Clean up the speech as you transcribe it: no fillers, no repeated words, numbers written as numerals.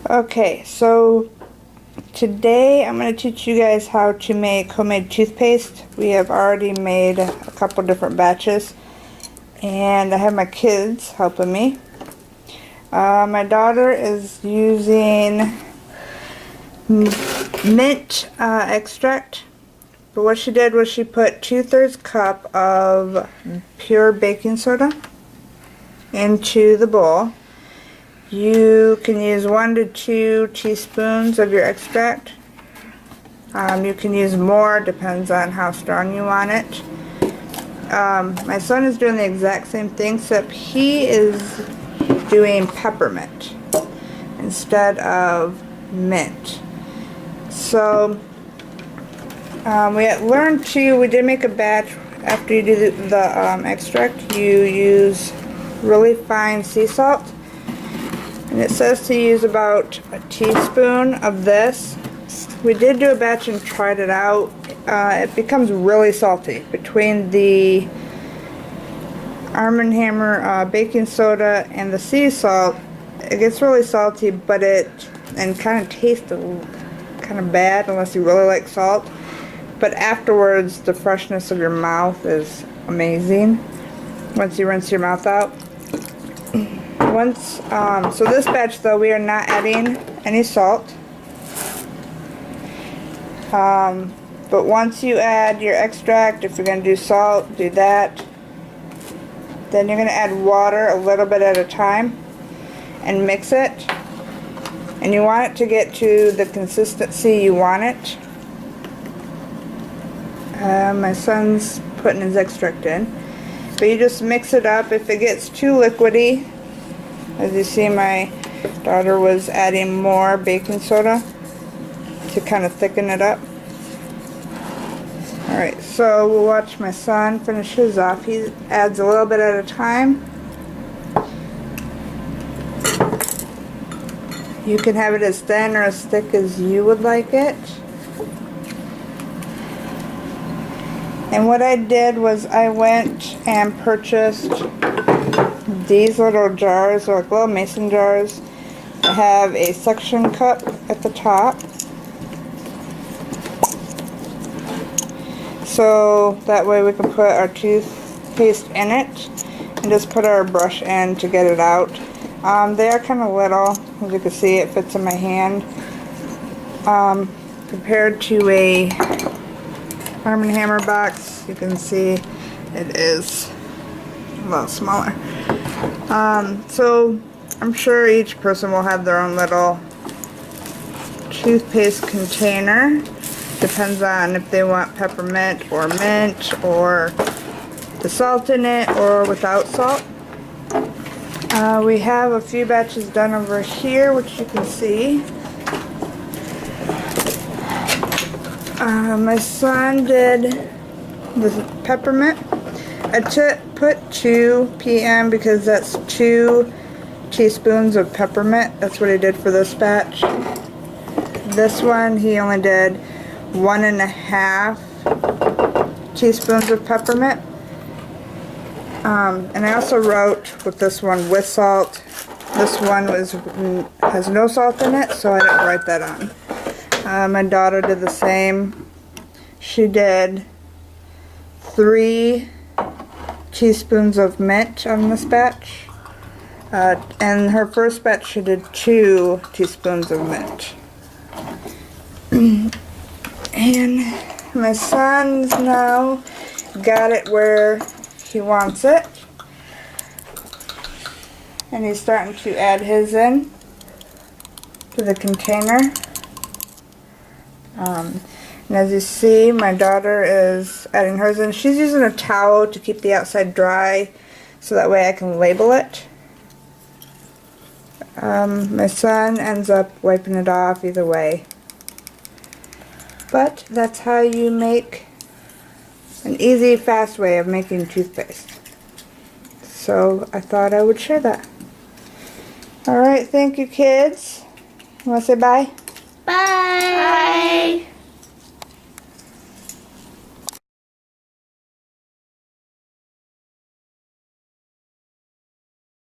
Okay, so today I'm going to teach you guys how to make homemade toothpaste. We have already made a couple different batches, and I have my kids helping me. My daughter is using mint extract, but what she did was she put 2/3 cup of pure baking soda into the bowl. You can use 1 to 2 teaspoons of your extract. You can use more, depends on how strong you want it. My son is doing the exact same thing, except he is doing peppermint instead of mint. So we had learned we did make a batch. After you do the extract, you use really fine sea salt. And it says to use about a teaspoon of this. We did do a batch and tried it out. It becomes really salty. Between the Arm & Hammer baking soda and the sea salt, it gets really salty, but and kind of tastes kind of bad unless you really like salt. But afterwards, the freshness of your mouth is amazing once you rinse your mouth out. So this batch though, we are not adding any salt. But once you add your extract, if you're going to do salt, do that. Then you're going to add water a little bit at a time and mix it. And you want it to get to the consistency you want it. My son's putting his extract in. But you just mix it up. If it gets too liquidy, as you see, my daughter was adding more baking soda to kind of thicken it up. Alright, so we'll watch my son finish his off. He adds a little bit at a time. You can have it as thin or as thick as you would like it. And what I did was I went and purchased these little jars, like little mason jars. I have a suction cup at the top, so that way we can put our toothpaste in it and just put our brush in to get it out. They are kind of little, as you can see. It fits in my hand. Compared to a Arm & Hammer box, you can see it is a lot smaller. So I'm sure each person will have their own little toothpaste container. Depends on if they want peppermint or mint or the salt in it or without salt. We have a few batches done over here, which you can see. My son did the peppermint. I put 2 p.m. because that's 2 teaspoons of peppermint. That's what he did for this batch. This one he only did 1.5 teaspoons of peppermint. And I also wrote with this one with salt. This one has no salt in it, so I didn't write that on. My daughter did the same. She did 3 teaspoons of mint on this batch. And her first batch she did 2 teaspoons of mint. And my son's now got it where he wants it. And he's starting to add his in to the container. And as you see, my daughter is adding hers in. She's using a towel to keep the outside dry so that way I can label it. My son ends up wiping it off either way. But that's how you make an easy, fast way of making toothpaste. So I thought I would share that. Alright, thank you kids. You want to say bye? Bye. Bye.